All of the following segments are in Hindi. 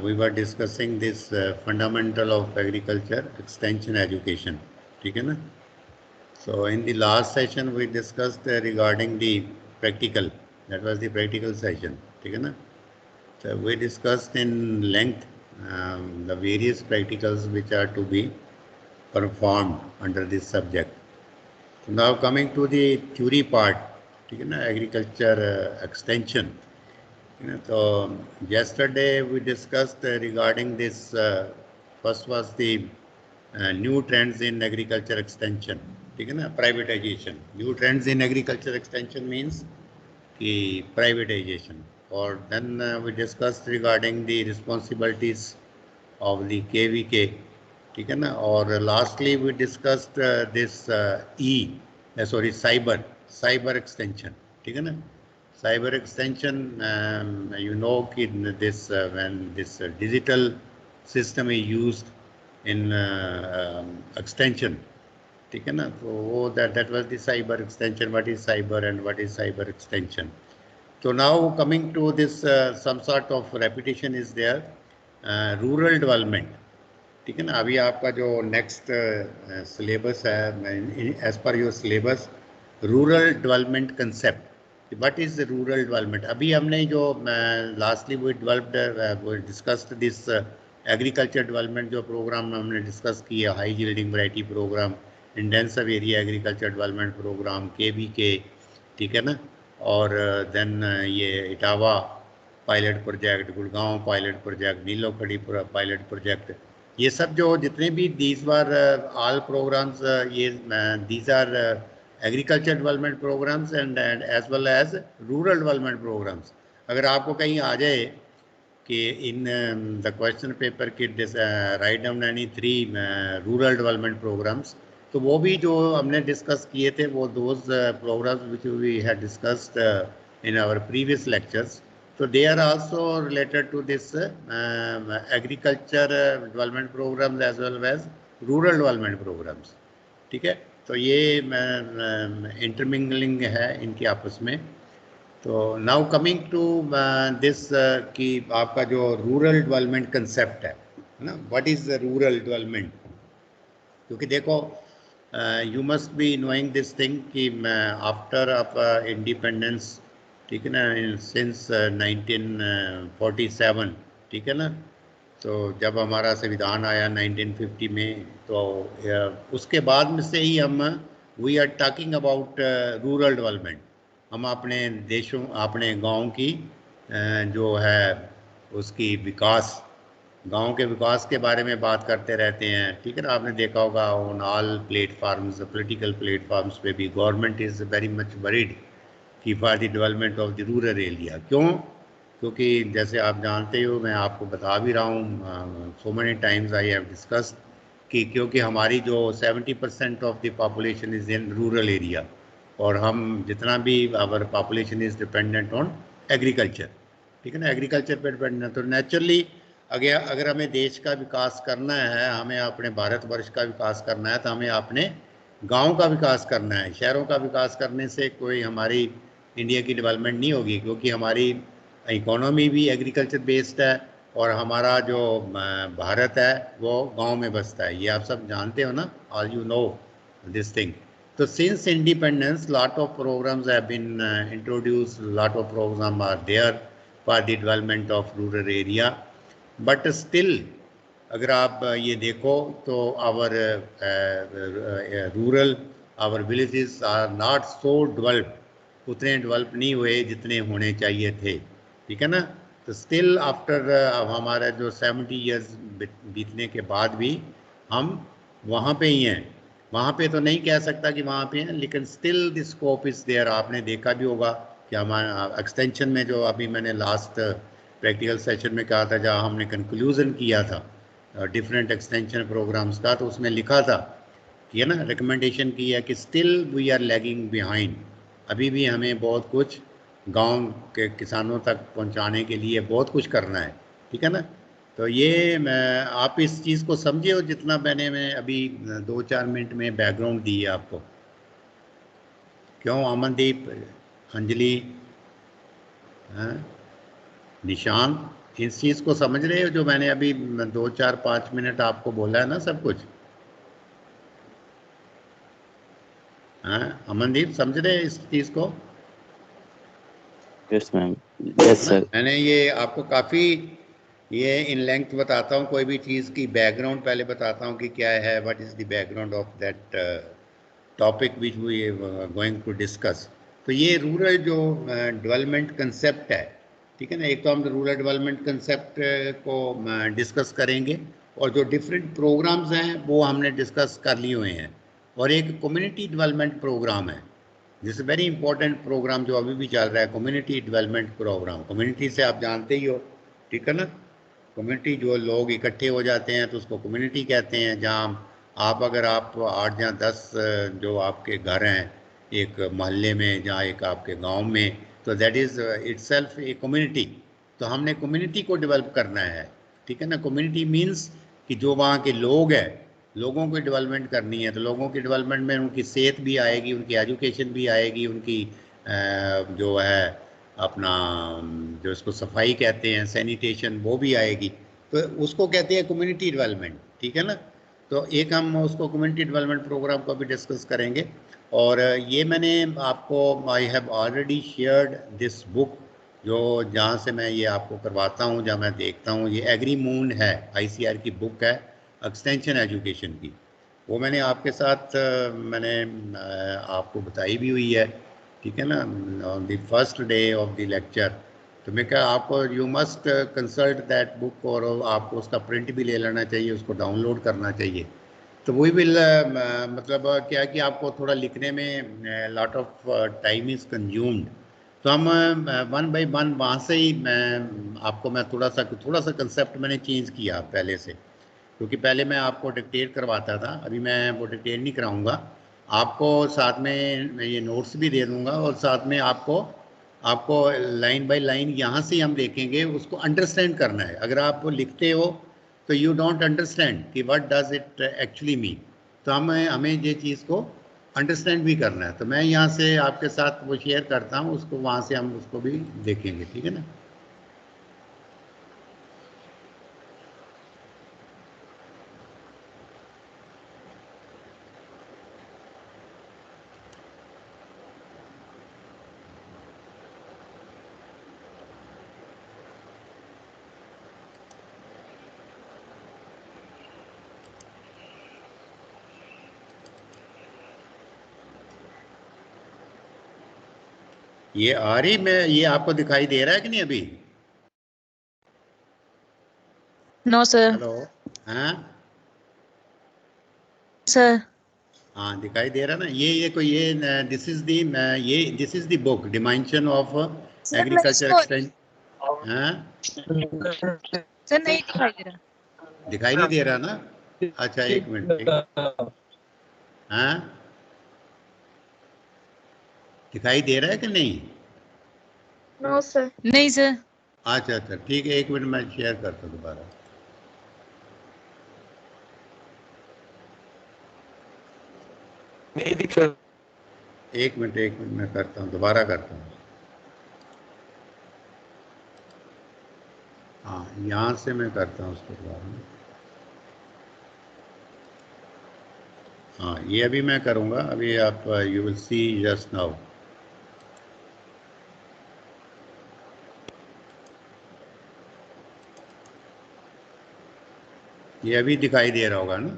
we were discussing this fundamental of agriculture extension education. ठीक है ना? So in the last session we discussed regarding the practical. That was the practical session. ठीक है ना? So we discussed in length the various practicals which are to be performed under this subject. So now coming to the theory part, ठीक है ना? Agriculture extension. So yesterday we discussed regarding this. First was the new trends in agriculture extension. ठीक है ना? Privatization. New trends in agriculture extension means कि privatization. Or then we discussed regarding the responsibilities of the KVK. ठीक है ना? और lastly we discussed this cyber extension. ठीक है ना? Cyber extension, you know, this when this digital system is used in extension, ठीक है ना? तो that was the cyber extension. What is cyber and what is cyber extension? So now coming to this, some sort of repetition is there. Rural development, ठीक है ना? अभी आपका जो नेक्स्ट सिलेबस है, as per your syllabus, rural development concept. What is the rural development? अभी हमने जो लास्टली वो developed discussed this agriculture development जो प्रोग्राम हमने डिस्कस किया, high yielding variety programme, intensive area agriculture development programme, KVK, ठीक है ना? और देन ये Etawah pilot project, Gurgaon pilot project, Nilokheri pilot project, ये सब जो जितने भी दीज आर ऑल प्रोग्राम्स, ये these are agriculture development programmes and as well as rural development programmes. अगर आपको कहीं आ जाए कि इन द क्वेश्चन पेपर के write down any 3 rural development programmes, तो वो भी जो हमने डिस्कस किए थे, वो those programmes which we had discussed in our previous lectures, so they are also related to this agriculture development programs as well as rural development programs. ठीक है? तो ये इंटरमिंगलिंग है इनके आपस में. तो नाउ कमिंग टू दिस कि आपका जो रूरल डेवलपमेंट कंसेप्ट है ना, व्हाट इज रूरल डेवलपमेंट? क्योंकि देखो, you must be knowing this thing कि आफ्टर ऑफ इंडिपेंडेंस, ठीक है ना, सिंस 1947, ठीक है ना, तो जब हमारा संविधान आया 1950 में, तो उसके बाद में से ही हम we are talking about rural development. हम अपने देशों, अपने गांव की जो है उसकी विकास, गांव के विकास के बारे में बात करते रहते हैं. ठीक है ना? आपने देखा होगा on all platforms, political platforms पे भी government is very much worried कि for the development of the rural area. क्यों? क्योंकि जैसे आप जानते हो, मैं आपको बता भी रहा हूँ, so many times I have discussed कि क्योंकि हमारी जो 70% of the population is in rural area, और हम जितना भी our population is dependent on agriculture. ठीक है ना? एग्रीकल्चर पर डिपेंडेंट. तो नेचुरली अगर हमें देश का विकास करना है, हमें अपने भारतवर्ष का विकास करना है, तो हमें अपने गांव का विकास करना है. शहरों का विकास करने से कोई हमारी इंडिया की डेवलपमेंट नहीं होगी, क्योंकि हमारी इकोनॉमी भी एग्रीकल्चर बेस्ड है और हमारा जो भारत है वो गांव में बसता है. ये आप सब जानते हो ना, all you know this thing. तो since independence lot of programmes have been introduced, lot of programme are there for the development of rural area. But still अगर आप ये देखो तो our rural, our villages are not so developed, उतने डेवलप नहीं हुए जितने होने चाहिए थे. ठीक है ना? तो स्टिल आफ्टर हमारा जो 70 ईयर्स बीतने के बाद भी हम वहाँ पे ही हैं. वहाँ पे तो नहीं कह सकता कि वहाँ पे हैं, लेकिन still the scope is there. आपने देखा भी होगा कि हमारा एक्सटेंशन में जो अभी मैंने लास्ट प्रैक्टिकल सेशन में कहा था, जहाँ हमने कंक्लूज़न किया था डिफरेंट एक्सटेंशन प्रोग्राम्स का, तो उसमें लिखा था कि है ना, रिकमेंडेशन की है कि still we are lagging behind. अभी भी हमें बहुत कुछ गांव के किसानों तक पहुंचाने के लिए बहुत कुछ करना है. ठीक है ना? तो ये आप इस चीज़ को समझे हो जितना मैं अभी 2-4 मिनट में बैकग्राउंड दी है आपको. क्यों अमनदीप, अंजलि, निशांत, इस चीज को समझ रहे हो जो मैंने अभी 2 4 5 मिनट आपको बोला है ना सब कुछ? हाँ अमनदीप, समझ रहे हैं इस चीज को? Yes ma'am, yes sir. मैंने ये आपको काफी ये इन लेंथ बताता हूँ, कोई भी चीज की बैकग्राउंड पहले बताता हूँ कि क्या है, what is the background of that topic which we going to discuss. तो ये रूरल जो डेवलपमेंट कंसेप्ट है, ठीक है ना, एक तो हम रूरल डेवलपमेंट कंसेप्ट को डिस्कस करेंगे, और जो डिफरेंट प्रोग्राम्स हैं वो हमने डिस्कस कर लिए हुए हैं, और एक कम्युनिटी डेवलपमेंट प्रोग्राम है, दिस वेरी इंपॉर्टेंट प्रोग्राम जो अभी भी चल रहा है, कम्युनिटी डेवलपमेंट प्रोग्राम। कम्युनिटी से आप जानते ही हो, ठीक है ना, कम्युनिटी जो लोग इकट्ठे हो जाते हैं तो उसको कम्युनिटी कहते हैं। जहाँ आप अगर आप 8 या 10 जो आपके घर हैं एक मोहल्ले में, जहाँ एक आपके गांव में, तो that is itself a community. तो हमने कम्युनिटी को डेवलप करना है, ठीक है ना। कम्युनिटी मीन्स कि जो वहाँ के लोग हैं, लोगों की डेवलपमेंट करनी है, तो लोगों की डेवलपमेंट में उनकी सेहत भी आएगी, उनकी एजुकेशन भी आएगी, उनकी जो है अपना जो इसको सफाई कहते हैं, सैनिटेशन, वो भी आएगी। तो उसको कहते हैं कम्युनिटी डेवलपमेंट, ठीक है ना। तो एक हम उसको कम्युनिटी डेवलपमेंट प्रोग्राम को भी डिस्कस करेंगे। और ये मैंने आपको, I have already shared this book, जो जहाँ से मैं ये आपको करवाता हूँ, जहाँ मैं देखता हूँ, ये एग्री मून है, आईसीआर की बुक है एक्सटेंशन एजुकेशन की। वो मैंने आपके साथ मैंने आपको बताई भी हुई है, ठीक है ना, on the first day of the lecture. तो मैं क्या, आपको you must consult that book, और आपको उसका प्रिंट भी ले लेना चाहिए, उसको डाउनलोड करना चाहिए। तो वही विल मतलब क्या कि आपको थोड़ा लिखने में lot of time is consumed. तो हम वन बाय वन वहाँ से ही मैं थोड़ा सा कंसेप्ट मैंने चेंज किया पहले से, क्योंकि पहले मैं आपको डिक्टेट करवाता था, अभी मैं वो डिक्टेट नहीं कराऊंगा आपको, साथ में मैं ये नोट्स भी दे दूंगा, और साथ में आपको आपको लाइन बाय लाइन यहाँ से हम देखेंगे, उसको अंडरस्टैंड करना है। अगर आप लिखते हो तो यू डोंट अंडरस्टैंड कि what does it actually mean, तो हमें ये चीज़ को अंडरस्टैंड भी करना है। तो मैं यहाँ से आपके साथ वो शेयर करता हूँ, उसको वहाँ से हम उसको भी देखेंगे, ठीक है ना। ये आ रही, मैं ये आपको दिखाई दे रहा है कि नहीं अभी? No sir. हेलो। हाँ सर। हाँ दिखाई दे रहा ना, ये कोई ये दिस इज दी ये this is the book dimension of sir मैं एग्रीकल्चर इसको एक्सटेंशन। हाँ सर नहीं दिखाई दे रहा। दिखाई नहीं दे रहा ना? अच्छा एक मिनट, हाँ दिखाई दे रहा है कि नहीं? No sir. नहीं सर। अच्छा अच्छा ठीक है, एक मिनट मैं शेयर करता हूँ दोबारा। नहीं दिख रहा। एक मिनट मैं करता हूँ, दोबारा करता हूँ। हाँ यहाँ से मैं करता हूँ उसको दोबारा। हाँ ये अभी मैं करूँगा, अभी आप you will see just now. ये अभी दिखाई दे रहा होगा ना,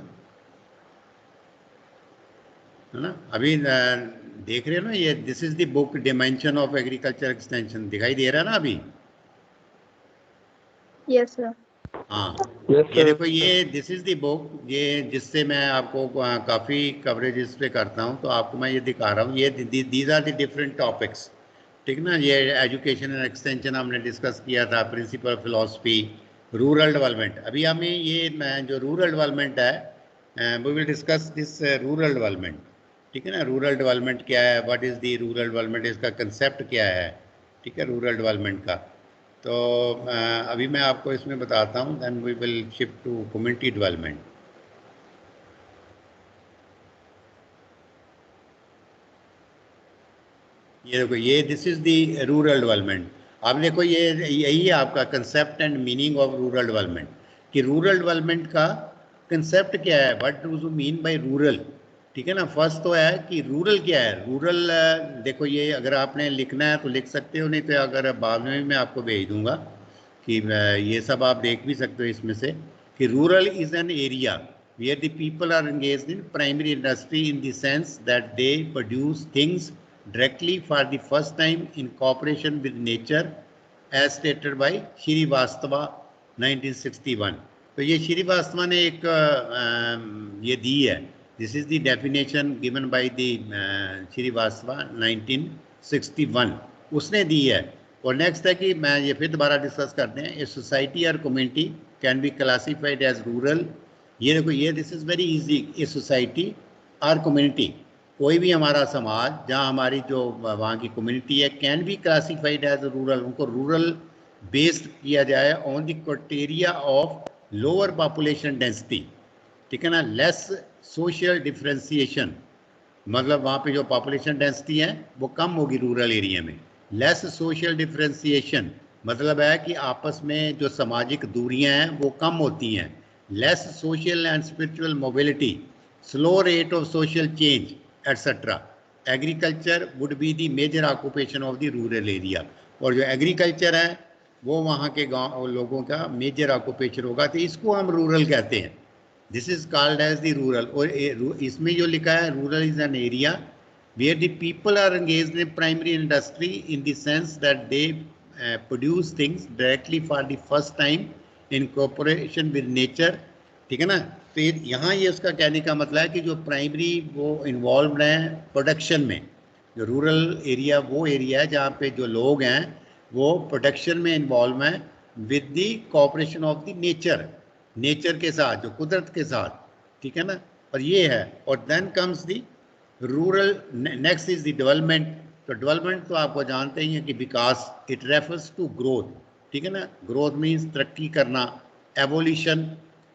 है ना? अभी देख रहे हो ना, ये this is the book dimension of agriculture extension, दिखाई दे रहा है ना अभी? Yes sir. हाँ यस ये सर। देखो, ये दिस इज द बुक, ये जिससे मैं आपको काफ़ी कवरेज इस पे करता हूँ, तो आपको मैं ये दिखा रहा हूँ, ये these are the different topics, ठीक ना। ये एजुकेशन एंड एक्सटेंशन हमने डिस्कस किया था, प्रिंसिपल फिलोसफी, रूरल डेवलपमेंट। अभी हमें ये जो रूरल डेवलपमेंट है, we will discuss this rural development, ठीक है ना। रूरल डेवलपमेंट क्या है, what is the rural development, इसका कंसेप्ट क्या है, ठीक है, रूरल डेवलपमेंट का। तो अभी मैं आपको इसमें बताता हूँ, then we will shift to community development. ये देखो, ये this is the rural development. आप देखो ये यही है आपका concept and meaning of rural development, कि रूरल डेवलपमेंट का कंसेप्ट क्या है, what do you mean by rural. ठीक है ना, फर्स्ट तो है कि रूरल क्या है। रूरल देखो ये अगर आपने लिखना है तो लिख सकते हो, नहीं तो अगर बाद में मैं आपको भेज दूंगा कि ये सब आप देख भी सकते हो इसमें से, कि rural is an area where the people are engaged in primary industry in the sense that they produce things directly for the first time in cooperation with nature as stated by Srivastava 1961। तो ये श्रीवास्तवा ने एक ये दी है, this is the definition given by the Srivastava 1961, उसने दी है। और नेक्स्ट है कि मैं ये फिर दोबारा डिस्कस करते हैं, ए सोसाइटी और community can be classified as rural. ये देखो ये this is very easy, a society और कम्युनिटी, कोई भी हमारा समाज जहाँ हमारी जो वहाँ की कम्युनिटी है can be classified as rural, उनको रूरल बेस्ड किया जाए on the criteria of lower population density. ठीक है ना, लेस सोशल डिफ्रेंसिएशन, मतलब वहाँ पे जो पॉपुलेशन डेंसिटी है वो कम होगी रूरल एरिया में। लेस सोशल डिफ्रेंसिएशन मतलब है कि आपस में जो सामाजिक दूरियां हैं वो कम होती हैं। Less social and spiritual mobility, slow rate of social change etcetera. Agriculture would be the major occupation of the rural area, और जो एग्रीकल्चर है वो वहाँ के गाँव लोगों का मेजर ऑक्यूपेशन होगा, तो इसको हम रूरल कहते हैं। This is called as the rural. और इसमें जो लिखा है rural is an area where the people are engaged in primary industry in the sense that they produce things directly for the first time in cooperation with nature। ठीक है ना, तो यहाँ ये उसका कहने का मतलब है कि जो प्राइमरी वो इन्वॉल्व हैं प्रोडक्शन में, जो रूरल एरिया वो एरिया है जहाँ पे जो लोग हैं वो प्रोडक्शन में इन्वॉल्व हैं with the cooperation of the nature, nature के साथ, जो कुदरत के साथ। ठीक है ना, और ये है। और then comes the rural, next is the development. तो डेवलपमेंट तो आपको जानते ही हैं कि विकास, इट रेफर्स टू ग्रोथ। ठीक है ना, ग्रोथ मीन्स तरक्की करना। एवोल्यूशन,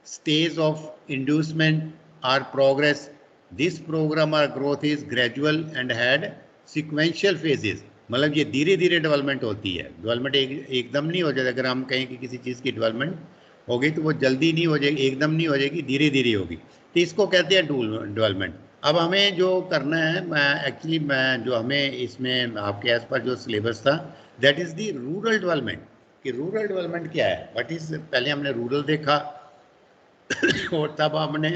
स्टेज ऑफ इंड्यूसमेंट और प्रोग्रेस। दिस प्रोग्राम और growth is gradual and had sequential phases, मतलब ये धीरे धीरे डेवलपमेंट होती है। डेवलपमेंट एकदम नहीं हो जाएगा। अगर हम कहें कि किसी चीज़ की डेवलपमेंट होगी तो वो जल्दी नहीं हो जाएगी, एकदम नहीं हो जाएगी, धीरे धीरे होगी, तो इसको कहते हैं डेवलपमेंट। अब हमें जो करना है, मैं जो हमें इसमें आपके एज पर जो सिलेबस था that is the rural development, कि रूरल डेवलपमेंट क्या है, व्हाट इज़, पहले हमने रूरल देखा और तब हमने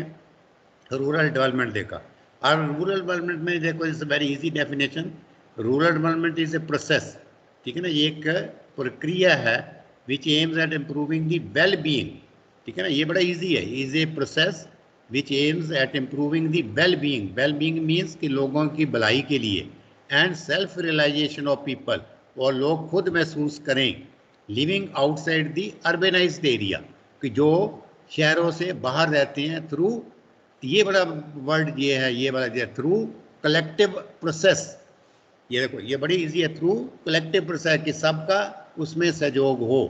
रूरल डेवलपमेंट देखा। और रूरल डेवलपमेंट में देखो it's very easy definition, rural development is a process. ठीक है ना, ये एक प्रक्रिया है which aims at improving the well being. ठीक है ना, ये बड़ा इजी है, is a process which aims at improving the well being. Well being means कि लोगों की भलाई के लिए, and self realisation of people, और लोग खुद महसूस करें, living outside the urbanised area, कि जो शहरों से बाहर रहते हैं, थ्रू, ये बड़ा वर्ड ये है, ये वाला जो थ्रू कलेक्टिव प्रोसेस। ये देखो ये बड़ी इजी है, थ्रू कलेक्टिव प्रोसेस, कि सबका उसमें सहयोग हो।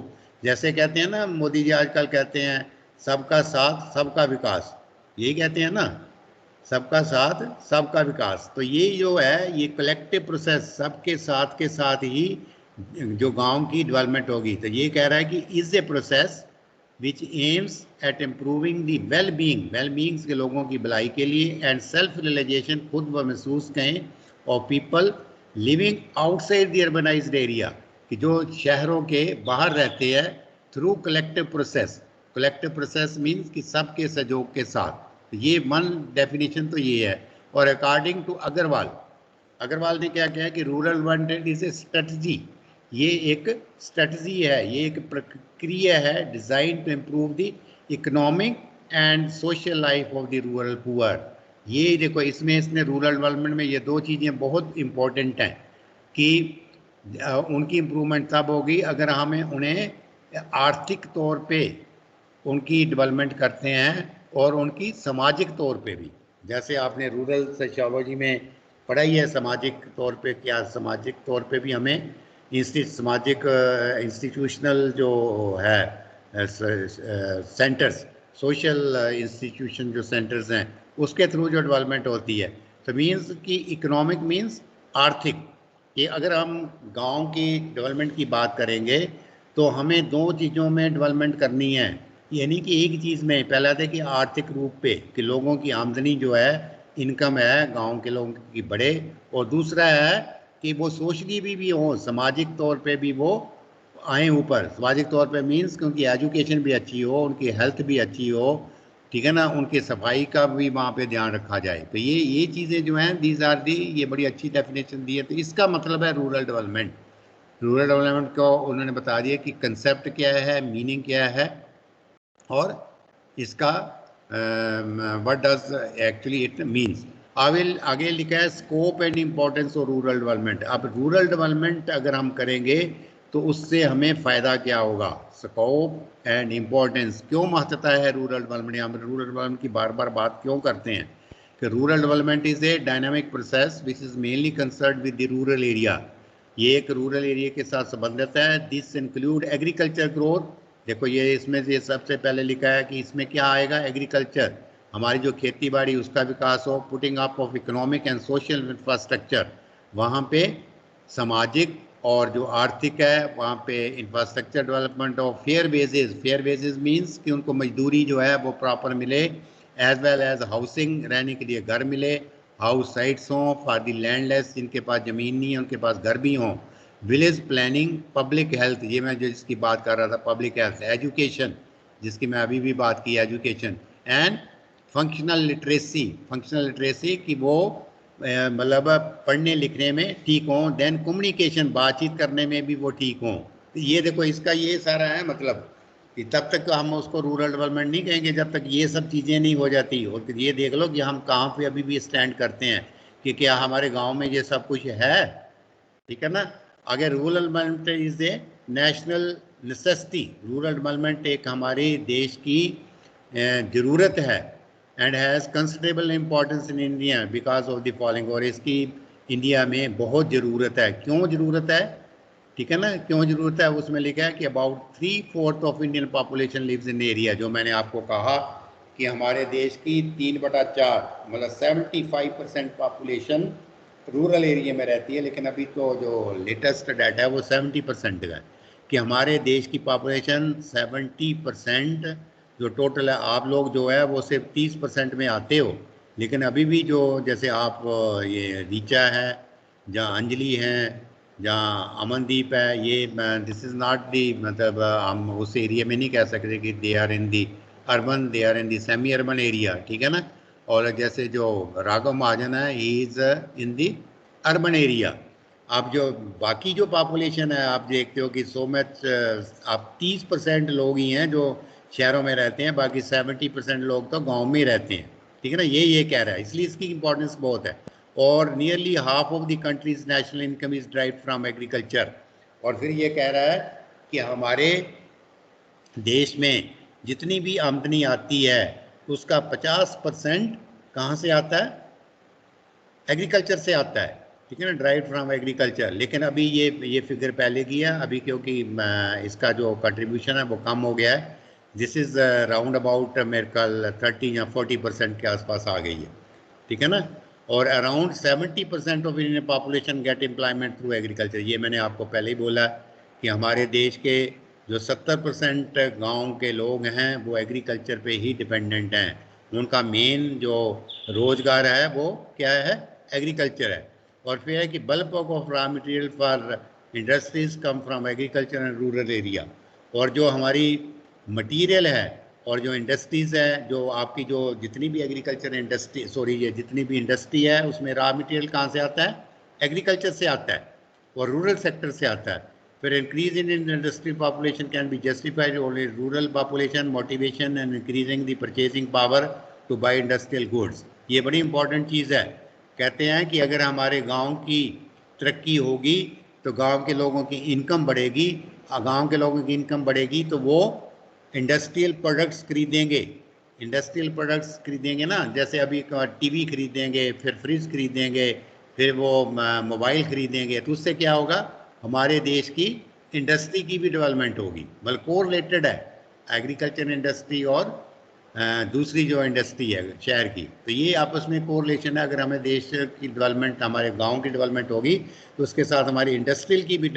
जैसे कहते हैं ना मोदी जी आजकल कहते हैं सबका साथ सबका विकास, यही कहते हैं ना, सबका साथ सबका विकास। तो ये जो है ये कलेक्टिव प्रोसेस, सबके साथ के साथ ही जो गांव की डेवलपमेंट होगी। तो ये कह रहा है कि is a process which aims at improving the well being, well beings के लोगों की भलाई के लिए, एंड सेल्फ रियलाइजेशन, खुद व महसूस कहें, और पीपल लिविंग आउटसाइड दी अर्बनाइज्ड एरिया, कि जो शहरों के बाहर रहते हैं, through collective process. Collective process means कि सबके सहयोग के साथ। ये वन डेफिनेशन तो ये है। और अकॉर्डिंग टू अग्रवाल, अग्रवाल ने क्या कहा कि rural development is a strategy, ये एक स्ट्रेटजी है, ये एक प्रक्रिया है design to improve the economic and social life of the rural poor. ये देखो इसमें इसने रूरल डेवलपमेंट में ये दो चीज़ें बहुत इम्पोर्टेंट हैं, कि उनकी इम्प्रूवमेंट तब होगी अगर हमें उन्हें आर्थिक तौर पे उनकी डेवलपमेंट करते हैं, और उनकी सामाजिक तौर पे भी। जैसे आपने रूरल सोशियोलॉजी में पढ़ा ही है, सामाजिक तौर पे क्या, सामाजिक तौर पे भी हमें सामाजिक इंस्टीट्यूशनल जो है सेंटर्स, सोशल इंस्टीट्यूशन जो सेंटर्स हैं, उसके थ्रू जो डेवलपमेंट होती है। तो मीन्स कि इकोनॉमिक मीन्स आर्थिक, कि अगर हम गांव की डेवलपमेंट की बात करेंगे तो हमें दो चीज़ों में डेवलपमेंट करनी है, यानी कि एक चीज़ में पहला था कि आर्थिक रूप पे कि लोगों की आमदनी जो है, इनकम है गांव के लोगों की बढ़े, और दूसरा है कि वो सोशली भी हो, सामाजिक तौर पे भी वो आए ऊपर। सामाजिक तौर पे मीन्स कि उनकी एजुकेशन भी अच्छी हो, उनकी हेल्थ भी अच्छी हो, ठीक है ना, उनकी सफाई का भी वहाँ पे ध्यान रखा जाए। तो ये चीज़ें जो हैं दीज आर दी, ये बड़ी अच्छी डेफिनेशन दी है। तो इसका मतलब है रूरल डेवलपमेंट। रूरल डेवलपमेंट को उन्होंने बता दिया कि कंसेप्ट क्या है, मीनिंग क्या है, और इसका what does actually it means. आगे लिखा है scope and importance of rural development. अब रूरल डेवलपमेंट अगर हम करेंगे तो उससे हमें फ़ायदा क्या होगा, स्कोप एंड इम्पोर्टेंस, क्यों महत्वता है रूरल डेवलपमेंट। हम रूरल डेवलपमेंट की बार बार बात क्यों करते हैं कि rural development is a dynamic process which is mainly concern with the rural area. ये एक रूरल एरिया के साथ संबंधित है। This include agriculture growth. देखो ये इसमें ये सबसे पहले लिखा है कि इसमें क्या आएगा, एग्रीकल्चर, हमारी जो खेती बाड़ी उसका विकास हो, putting up of economic and social infrastructure, वहाँ पे सामाजिक और जो आर्थिक है वहाँ पे infrastructure development of fair wages. Fair wages means कि उनको मजदूरी जो है वो प्रॉपर मिले, एज वेल एज हाउसिंग, रहने के लिए घर मिले, हाउस साइट्स हों फॉर दी लैंडलेस, जिनके पास ज़मीन नहीं है उनके पास घर भी हों, विलेज प्लानिंग, पब्लिक हेल्थ, ये मैं जो जिसकी बात कर रहा था पब्लिक हेल्थ, एजुकेशन जिसकी मैं अभी भी बात की education, and functional literacy. Functional literacy कि वो मतलब पढ़ने लिखने में ठीक हों, देन कम्युनिकेशन, बातचीत करने में भी वो ठीक हों। तो ये देखो इसका ये सारा है मतलब कि तब तक हम उसको रूरल डेवलपमेंट नहीं कहेंगे जब तक ये सब चीज़ें नहीं हो जाती। और ये देख लो कि हम कहाँ पे अभी भी स्टैंड करते हैं कि क्या हमारे गांव में ये सब कुछ है, ठीक है ना। अगर rural development is A national necessity, rural development एक हमारे देश की ज़रूरत है, and has considerable importance in India because of the following, और इसकी इंडिया में बहुत ज़रूरत है। क्यों ज़रूरत है, ठीक है ना, क्यों ज़रूरत है, उसमें लिखा है कि about 3/4 of Indian population lives in area, जो मैंने आपको कहा कि हमारे देश की 3/4 मतलब 75% पॉपुलेशन रूरल एरिया में रहती है। लेकिन अभी तो जो लेटेस्ट डाटा है वो 70% का है कि हमारे देश की पॉपुलेशन 70% जो टोटल है, आप लोग जो है वो सिर्फ 30% में आते हो। लेकिन अभी भी जो जैसे आप ये रीचा है, जहाँ अंजलि हैं, जहाँ अमनदीप है, ये दिस इज़ नॉट दी, मतलब हम उस एरिया में नहीं कह सकते कि they are in the urban, they are in the semi urban area, ठीक है ना। और जैसे जो राघव महाजन है he is in the urban area. आप जो बाकी जो पॉपुलेशन है आप देखते हो कि सो मच, आप 30% लोग ही हैं जो शहरों में रहते हैं, बाकी 70% लोग तो गांव में ही रहते हैं, ठीक है ना। ये कह रहा है, इसलिए इसकी इंपॉर्टेंस बहुत है। और nearly half of the countries national income is drive from agriculture. और फिर ये कह रहा है कि हमारे देश में जितनी भी आमदनी आती है उसका 50% कहाँ से आता है, एग्रीकल्चर से आता है, ठीक है ना, ड्राइव फ्रॉम एग्रीकल्चर। लेकिन अभी ये फिगर पहले की है अभी, क्योंकि इसका जो कंट्रीब्यूशन है वो कम हो गया है। दिस इज़ राउंड अबाउट मेरे ख्याल 30 या 40% के आसपास आ गई है, ठीक है ना। और around 70% of Indian population gate employment through agriculture. ये मैंने आपको पहले ही बोला कि हमारे देश के जो 70% गाँव के लोग हैं वो एग्रीकल्चर पे ही डिपेंडेंट हैं। उनका मेन जो रोजगार है वो क्या है, एग्रीकल्चर है। और फिर है कि bulk of raw material for industries come from agriculture and rural area. और जो हमारी मटेरियल है और जो इंडस्ट्रीज़ है, जो आपकी जो जितनी भी एग्रीकल्चर इंडस्ट्री, सॉरी ये जितनी भी इंडस्ट्री है उसमें रॉ मटेरियल कहाँ से आता है, एग्रीकल्चर से आता है और रूरल सेक्टर से आता है। फिर increase in industry population can be justified only rural population motivation and increasing the purchasing power two by industrial goods. ये बड़ी इंपॉर्टेंट चीज़ है। कहते हैं कि अगर हमारे गांव की तरक्की होगी तो गांव के लोगों की इनकम बढ़ेगी, गांव के लोगों की इनकम बढ़ेगी तो वो इंडस्ट्रियल प्रोडक्ट्स खरीदेंगे। इंडस्ट्रियल प्रोडक्ट्स खरीदेंगे ना, जैसे अभी टीवी खरीदेंगे, फिर फ्रिज खरीदेंगे, फिर वो मोबाइल खरीदेंगे, तो उससे क्या होगा, हमारे देश की इंडस्ट्री की भी डेवलपमेंट होगी। मतलब कोरिलेटेड है एग्रीकल्चर इंडस्ट्री और दूसरी जो इंडस्ट्री है शहर की। तो ये आपस में कोरिलेशन है। अगर हमें देश की डेवलपमेंट, हमारे गांव की डेवलपमेंट होगी तो उसके साथ हमारी इंडस्ट्री की भी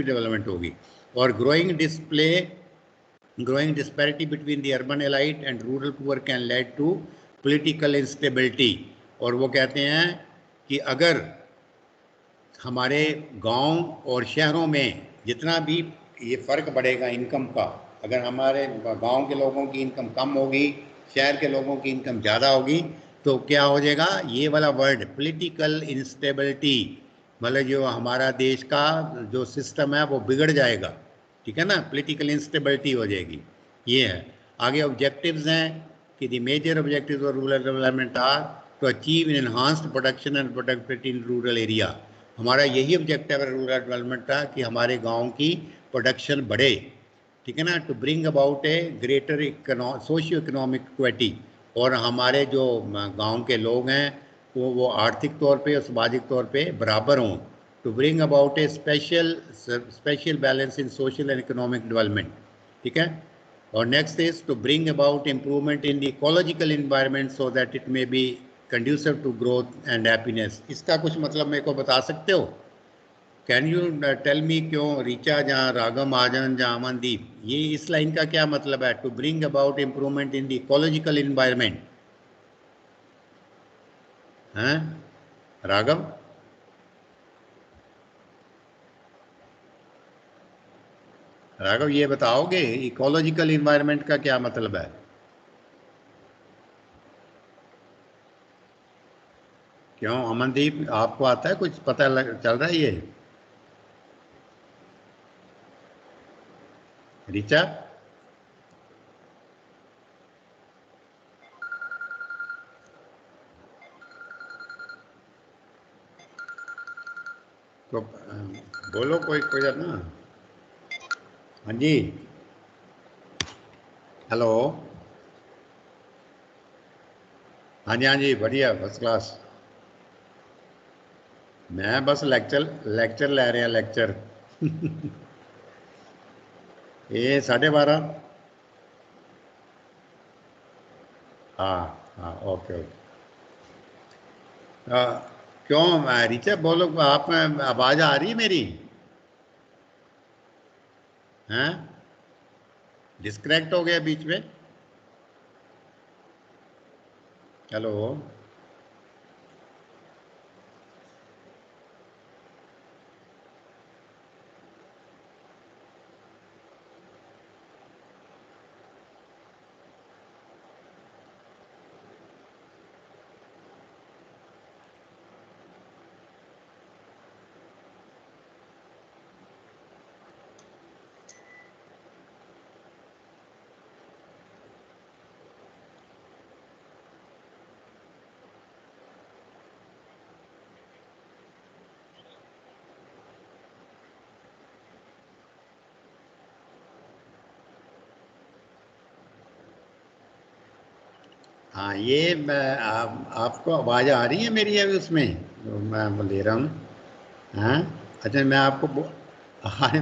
डेवलपमेंट होगी। और growing disparity between the urban elite and rural poor can lead to political instability। और वो कहते हैं कि अगर हमारे गांव और शहरों में जितना भी ये फ़र्क बढ़ेगा इनकम का, अगर हमारे गांव के लोगों की इनकम कम होगी, शहर के लोगों की इनकम ज़्यादा होगी, तो क्या हो जाएगा, ये वाला वर्ड पॉलिटिकल इंस्टेबिलिटी, मतलब जो हमारा देश का जो सिस्टम है वो बिगड़ जाएगा। ठीक है ना, पॉलिटिकल इंस्टेबिलिटी हो जाएगी। ये है। आगे ऑब्जेक्टिव्स हैं कि the major objectives of rural development are to achieve enhanced production and productivity in rural area. हमारा यही ऑब्जेक्टिव है रूरल डेवलपमेंट का कि हमारे गांव की प्रोडक्शन बढ़े। ठीक है ना, to bring about a greater socio economic equity, और हमारे जो गांव के लोग हैं वो आर्थिक तौर पे और सामाजिक तौर पे बराबर हों। To bring about a special balance in social and economic development. ठीक है। और next is to bring about improvement in the ecological environment so that it may be conducive to growth and happiness. इसका कुछ मतलब मेरे को बता सकते हो? कैन यू टेल मी, क्यों रीचा जहाँ रागम महाजन जहाँ अमनदीप, ये इस लाइन का क्या मतलब है? To bring about improvement in the ecological environment. हैं रागम? राघव ये बताओगे इकोलॉजिकल इन्वायरमेंट का क्या मतलब है? क्यों अमनदीप, आपको आता है कुछ, पता चल रहा है ये? रीचा? तो बोलो कोई कोई ना। हाँ जी, हेलो। हाँ जी, हाँ जी, बढ़िया, फर्स्ट क्लास। मैं बस लेक्चर ले रहे हैं, लेक्चर। ये 12:30। हाँ हाँ, ओके ओके। क्यों रीचा बोलो, आप आवाज़ आ रही है मेरी? हैं, डिस्कनेक्ट हो गया बीच में। हेलो। हाँ, ये आपको आवाज़ आ रही है मेरी अभी उसमें जो मैं ले रहा हूँ? हाँ, अच्छा, हाँ, मैं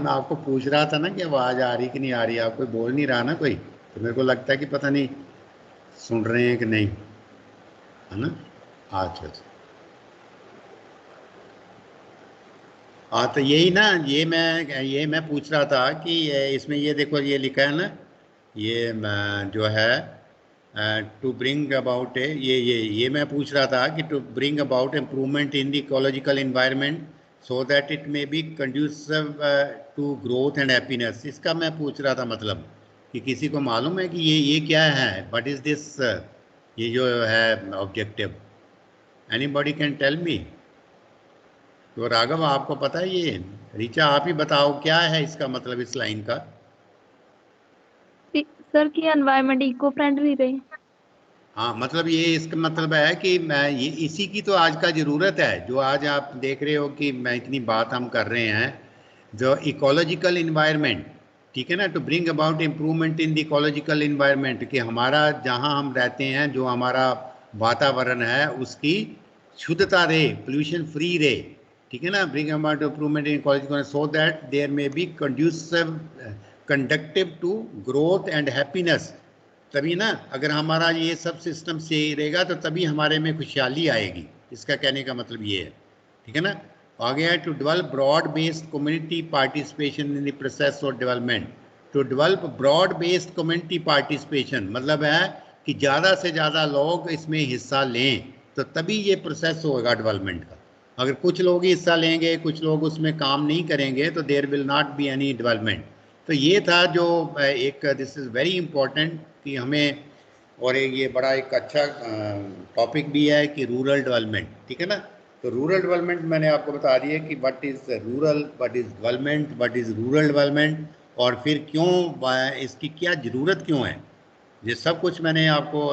आपको पूछ रहा था ना कि आवाज़ आ रही कि नहीं आ रही। आप कोई बोल नहीं रहा ना कोई, तो मेरे को लगता है कि पता नहीं सुन रहे हैं कि नहीं, है ना? अच्छा अच्छा। हाँ, तो यही ना, ये मैं पूछ रहा था कि इसमें ये देखो, ये लिखा है ना, ये जो है टू ब्रिंग अबाउट ये मैं पूछ रहा था कि to bring about improvement in the ecological environment so that it may be conducive to growth and happiness. इसका मैं पूछ रहा था मतलब कि किसी को मालूम है कि ये क्या है, व्हाट इज दिस, ये जो है objective? Anybody can tell me? तो राघव आपको पता है ये? रीचा आप ही बताओ क्या है इसका मतलब इस लाइन का? सर की एनवायरनमेंट इको फ्रेंडली रहे। हाँ, मतलब ये इसका मतलब है कि मैं ये इसी की तो आज का ज़रूरत है, जो आज आप देख रहे हो कि मैं इतनी बात हम कर रहे हैं, जो इकोलॉजिकल इन्वायरमेंट। ठीक है ना, to bring about improvement in the ecological environment, कि हमारा जहाँ हम रहते हैं, जो हमारा वातावरण है उसकी शुद्धता रहे, पोल्यूशन फ्री रहे। ठीक है ना, bring about improvement in ecological so that there may be conducive conductive to growth and happiness. तभी ना, अगर हमारा ये सब सिस्टम सही रहेगा तो तभी हमारे में खुशहाली आएगी। इसका कहने का मतलब ये है, ठीक है ना। आगे है to develop broad based community participation in the process of development. To develop broad based community participation मतलब है कि ज़्यादा से ज़्यादा लोग इसमें हिस्सा लें, तो तभी ये प्रोसेस होगा डेवलपमेंट का। अगर कुछ लोग हिस्सा लेंगे, कुछ लोग उसमें काम नहीं करेंगे, तो there will not be any development. तो ये था जो एक, दिस इज़ वेरी इंपॉर्टेंट कि हमें, और ये बड़ा एक अच्छा टॉपिक भी है कि रूरल डेवलपमेंट, ठीक है ना। तो रूरल डेवलपमेंट मैंने आपको बता दिया कि what is rural, what is development, what is rural development, और फिर क्यों, इसकी क्या ज़रूरत क्यों है। ये सब कुछ मैंने आपको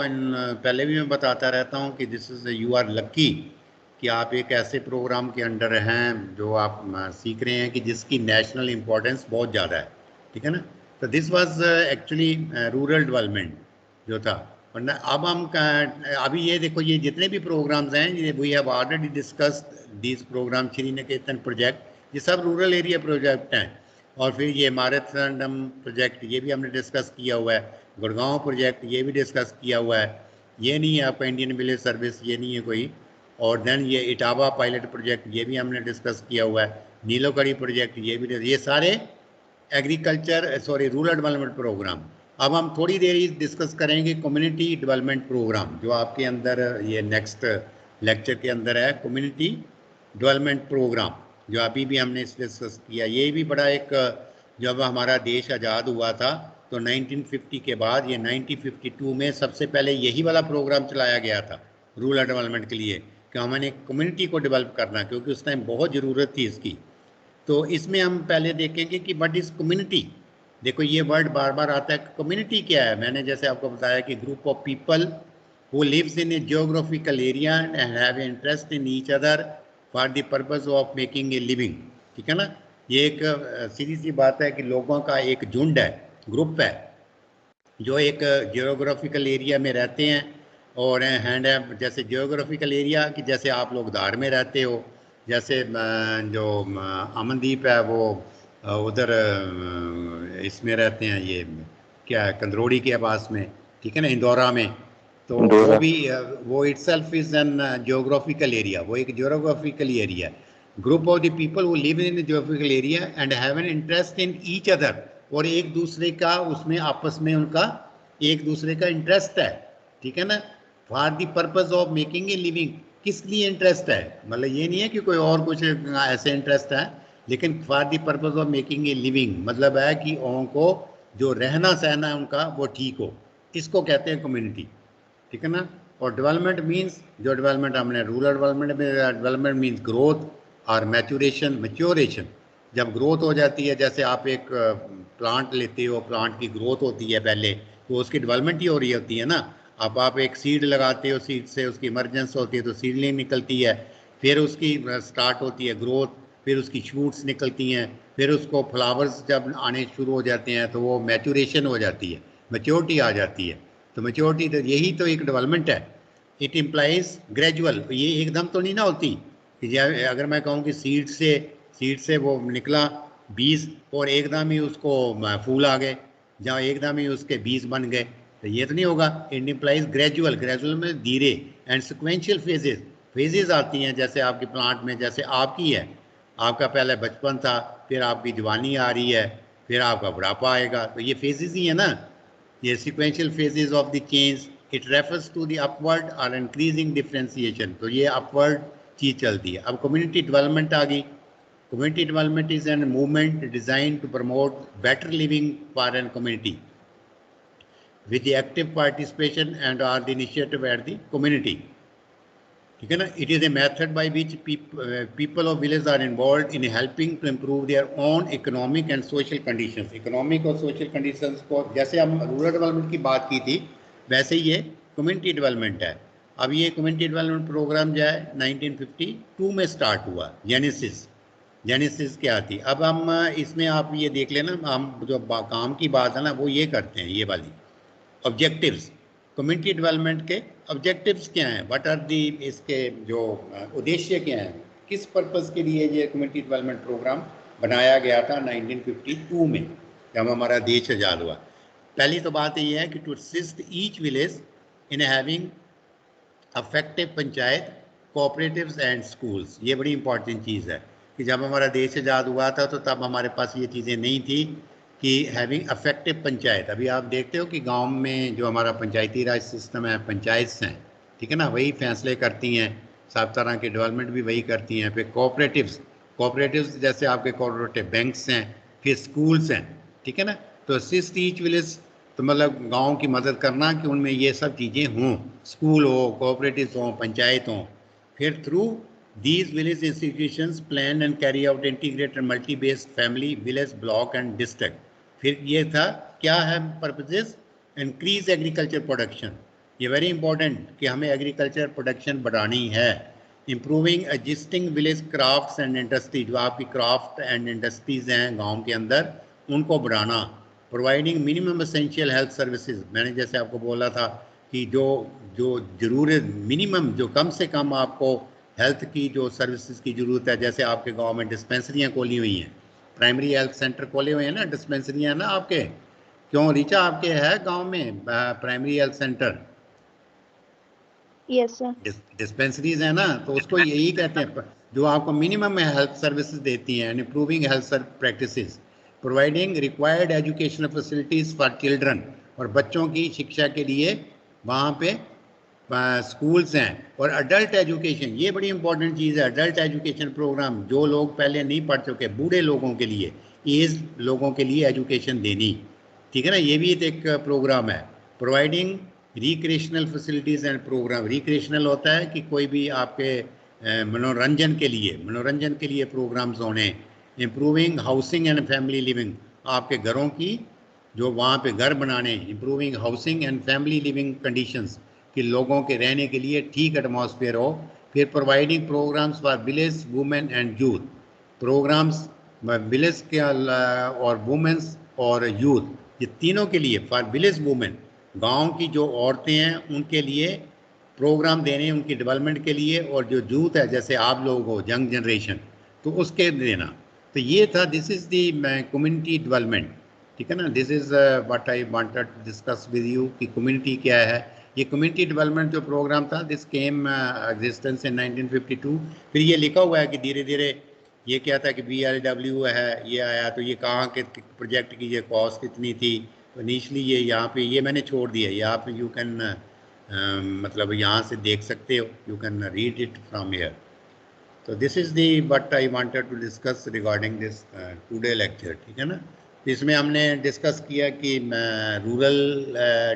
पहले भी मैं बताता रहता हूँ कि दिस इज़, यू आर लक्की कि आप एक ऐसे प्रोग्राम के अंडर हैं जो आप सीख रहे हैं कि जिसकी नेशनल इम्पोर्टेंस बहुत ज़्यादा है, ठीक है ना। तो this was actually rural development जो था। वरना अब हम अभी ये देखो, ये जितने भी प्रोग्राम्स हैं, ये we have already discussed this programme, Sriniketan project, ये सब रूरल एरिया प्रोजेक्ट हैं। और फिर ये मारथम प्रोजेक्ट, ये भी हमने डिस्कस किया हुआ है। गुड़गांव प्रोजेक्ट, ये भी डिस्कस किया हुआ है। ये नहीं है आपका इंडियन विलेज सर्विस, ये नहीं है कोई। और देन ये इटावा पायलट प्रोजेक्ट, ये भी हमने डिस्कस किया हुआ है। नीलोकड़ी प्रोजेक्ट, ये भी, ये सारे agriculture, sorry, rural development programme. अब हम थोड़ी देर ही डिस्कस करेंगे कम्युनिटी डेवलपमेंट प्रोग्राम, जो आपके अंदर ये नेक्स्ट लेक्चर के अंदर है, कम्युनिटी डेवलपमेंट प्रोग्राम, जो अभी भी हमने डिस्कस किया। ये भी बड़ा एक, जब हमारा देश आज़ाद हुआ था तो 1950 के बाद, ये 1952 में सबसे पहले यही वाला प्रोग्राम चलाया गया था रूरल डेवलपमेंट के लिए, कि हमने कम्युनिटी को डेवलप करना, क्योंकि उस टाइम बहुत ज़रूरत थी इसकी। तो इसमें हम पहले देखेंगे कि व्हाट इज़ कम्युनिटी। देखो ये वर्ड बार बार आता है, कम्युनिटी क्या है। मैंने जैसे आपको बताया कि group of people who lives in a geographical area and have interest in each other for the purpose of making a living, ठीक है ना। ये एक सीधी सी बात है कि लोगों का एक झुंड है, ग्रुप है, जो एक जियोग्राफिकल एरिया में रहते हैं। और हैंड है, जैसे जियोग्राफिकल एरिया कि जैसे आप लोग धार में रहते हो, जैसे जो अमनदीप है वो उधर इसमें रहते हैं, ये क्या है, कंदरोड़ी के पास में, ठीक है ना, इंदौरा में। तो वो भी, वो itself is an geographical area, वो एक जियोग्राफिकल एरिया है। Group of the people who live in geographical area and have an interest in each other, और एक दूसरे का उसमें आपस में उनका एक दूसरे का इंटरेस्ट है, ठीक है ना। For the purpose of making a living, किस लिए इंटरेस्ट है, मतलब ये नहीं है कि कोई और कुछ ऐसे इंटरेस्ट है, लेकिन for the purpose of making a living मतलब है कि उनको जो रहना सहना है उनका वो ठीक हो, इसको कहते हैं कम्युनिटी, ठीक है ना। और डेवलपमेंट मीन्स, जो डेवलपमेंट हमने रूरल डेवलपमेंट में, डेवलपमेंट मीन्स ग्रोथ और मैच्योरेशन। जब ग्रोथ हो जाती है, जैसे आप एक प्लांट लेते हो, प्लांट की ग्रोथ होती है पहले, तो उसकी डेवलपमेंट ही हो रही होती है ना। अब आप एक सीड लगाते हो, सीड से उसकी इमरजेंस होती है तो सीडलिंग निकलती है, फिर उसकी स्टार्ट होती है ग्रोथ, फिर उसकी शूट्स निकलती हैं, फिर उसको फ्लावर्स जब आने शुरू हो जाते हैं तो वो मैच्योरेशन हो जाती है, मैच्योरिटी आ जाती है। तो मैच्योरिटी, तो यही तो एक डेवलपमेंट है। इट इम्प्लाइज ग्रेजुअल, ये एकदम तो नहीं ना होती कि अगर मैं कहूँ कि सीड से वो निकला बीज और एकदम ही उसको फूल आ गए, जहाँ एकदम ही उसके बीज बन गए, तो ये तो नहीं होगा। इट इम्प्लाइज ग्रेजुअल, ग्रेजुअल में धीरे, एंड सिक्वेंशियल फेजेस आती हैं, जैसे आपकी प्लांट में, जैसे आपकी है, आपका पहले बचपन था, फिर आपकी जवानी आ रही है, फिर आपका बुढ़ापा आएगा, तो ये फेजेस ही है ना, ये sequential phases of the change. It refers to the upward or increasing differentiation. तो ये upward चीज चलती है। अब community development आ गई। Community development is a movement designed to promote better living for a community with the active participation and or the initiative at the community. ठीक है ना। It is a method by which people of village are involve in helping to improve their own economic and social conditions. Economic और सोशल कंडीशंस को, जैसे हम रूरल डेवलपमेंट की बात की थी, वैसे ही ये कम्युनिटी डेवलपमेंट है। अब ये कम्युनिटी डेवलपमेंट प्रोग्राम जो है 1952 में स्टार्ट हुआ, जेनेसिस क्या थी। अब हम इसमें आप ये देख लेना, हम जो काम की बात है ना वो ये करते हैं, ये वाली ऑब्जेक्टिव्स, कम्युनिटी डेवलपमेंट के ऑब्जेक्टिव्स क्या हैं, व्हाट आर दी, इसके जो उद्देश्य क्या हैं, किस पर्पस के लिए ये कम्युनिटी डेवलपमेंट प्रोग्राम बनाया गया था 1952 में, जब हमारा देश आज़ाद हुआ। पहली तो बात ये है कि to assist each village in having affective panchayat cooperatives and schools. ये बड़ी इंपॉर्टेंट चीज़ है कि जब हमारा देश आज़ाद हुआ था तो तब हमारे पास ये चीज़ें नहीं थी कि हैविंग अफेक्टिव पंचायत। अभी आप देखते हो कि गांव में जो हमारा पंचायती राज सिस्टम है, पंचायत हैं, ठीक है ना, वही फैसले करती हैं, सब तरह के डेवलपमेंट भी वही करती हैं। फिर कोऑपरेटिव्स जैसे आपके कोऑपरेटिव बैंक्स हैं, फिर स्कूल्स हैं, ठीक है ना। तो असिस्ट ईच विलेज तो मतलब गाँव की मदद करना कि उनमें ये सब चीज़ें हों, स्कूल हो, कोऑपरेटिव्स हों, पंचायत हों। फिर through these village institutions plan and carry out integrated multi-based family, village, block and district। फिर ये था क्या है पर्पजेस, इंक्रीज एग्रीकल्चर प्रोडक्शन। ये वेरी इंपॉर्टेंट कि हमें एग्रीकल्चर प्रोडक्शन बढ़ानी है। Improving existing village crafts and industry, जो आपकी क्राफ्ट एंड इंडस्ट्रीज हैं गांव के अंदर, उनको बढ़ाना। Providing minimum essential health services, मैंने जैसे आपको बोला था कि जो जो जरूरत मिनिमम, जो कम से कम आपको हेल्थ की जो सर्विसेज की ज़रूरत है, जैसे आपके गांव में डिस्पेंसरियां खोली हुई हैं, प्राइमरी हेल्थ सेंटर खोले हुए हैं ना, डिस्पेंसरियां ना आपके, क्यों रीचा आपके है गांव में primary health centre? Yes sir. Dispensaries है ना, तो उसको यही कहते हैं जो आपको मिनिमम हेल्थ सर्विसेज देती हैं। Improving health practices, providing required educational facilities for children, और बच्चों की शिक्षा के लिए वहाँ पे स्कूल्स हैं। और अडल्ट एजुकेशन, ये बड़ी इंपॉर्टेंट चीज़ है, अडल्ट एजुकेशन प्रोग्राम, जो लोग पहले नहीं पढ़ चुके, बूढ़े लोगों के लिए, एज लोगों के लिए एजुकेशन देनी, ठीक है ना, ये भी एक प्रोग्राम है। Providing recreational facilities and programme, recreational होता है कि कोई भी आपके मनोरंजन के लिए प्रोग्राम्स होने। Improving housing and family living, आपके घरों की जो वहाँ पे घर बनाने, improving housing and family living conditions, कि लोगों के रहने के लिए ठीक एटमॉस्फेयर हो। फिर providing programs for village women and youth, programs village के और वुमेन्स और यूथ, ये तीनों के लिए, फॉर विलेज वुमेन, गांव की जो औरतें हैं उनके लिए प्रोग्राम देने, उनकी डेवलपमेंट के लिए, और जो यूथ है जैसे आप लोग हो, यंग जनरेशन, तो उसके देना। तो ये था, this is the community development, ठीक है ना। This is what I wanted to discuss with you कि कम्युनिटी क्या है। ये कम्युनिटी डेवलपमेंट जो प्रोग्राम था, दिस केम एग्जिस्टेंस इन 1952। फिर ये लिखा हुआ है कि धीरे धीरे ये क्या था कि BLW है, ये आया, तो ये कहाँ के प्रोजेक्ट की ये कॉस्ट कितनी थी। तो इनिशली ये यहाँ पे ये मैंने छोड़ दिया, यहाँ पे यू कैन मतलब यहाँ से देख सकते हो, you can read it from here. तो this is the what I wanted to discuss regarding this today lecture, ठीक है ना। इसमें हमने डिस्कस किया कि रूरल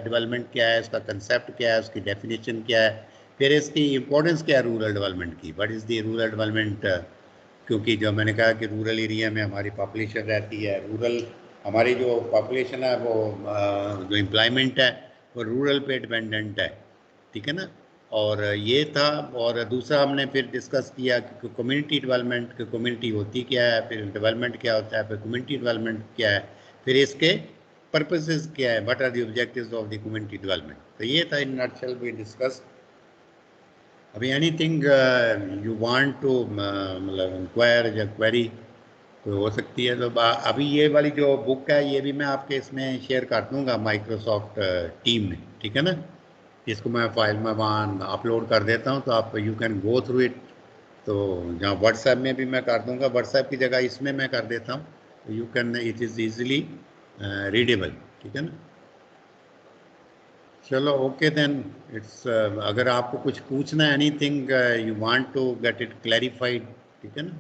डेवलपमेंट क्या है, इसका कंसेप्ट क्या है, उसकी डेफिनेशन क्या है, फिर इसकी इम्पोर्टेंस क्या है रूरल डेवलपमेंट की, what is the rural development. क्योंकि जो मैंने कहा कि रूरल एरिया में हमारी पॉपुलेशन रहती है, रूरल हमारी जो पॉपुलेशन है वो जो एम्प्लॉयमेंट है वो रूरल पे डिपेंडेंट है, ठीक है ना। और ये था। और दूसरा हमने फिर डिस्कस किया कि कम्युनिटी डेवलपमेंट, की कम्युनिटी होती क्या है, फिर डेवलपमेंट क्या होता है, फिर कम्युनिटी डेवलपमेंट क्या है, फिर इसके पर्पसेस क्या है, what are the objectives of the community development. तो ये था इन नटशेल वी डिस्कस। अभी एनीथिंग यू वांट टू मतलब इंक्वायर या क्वेरी कोई हो सकती है तो अभी ये वाली जो बुक है ये भी मैं आपके इसमें शेयर कर दूंगा माइक्रोसॉफ्ट टीम में, ठीक है ना। इसको मैं फाइल में वहाँ अपलोड कर देता हूँ, तो आप you can go through it. तो जहाँ व्हाट्सएप में भी मैं कर दूंगा, व्हाट्सएप की जगह इसमें मैं कर देता हूँ, तो you can, it is easily readable, ठीक है ना। चलो ओके देन, इट्स अगर आपको कुछ पूछना है, anything you want to get it clarified, ठीक है ना।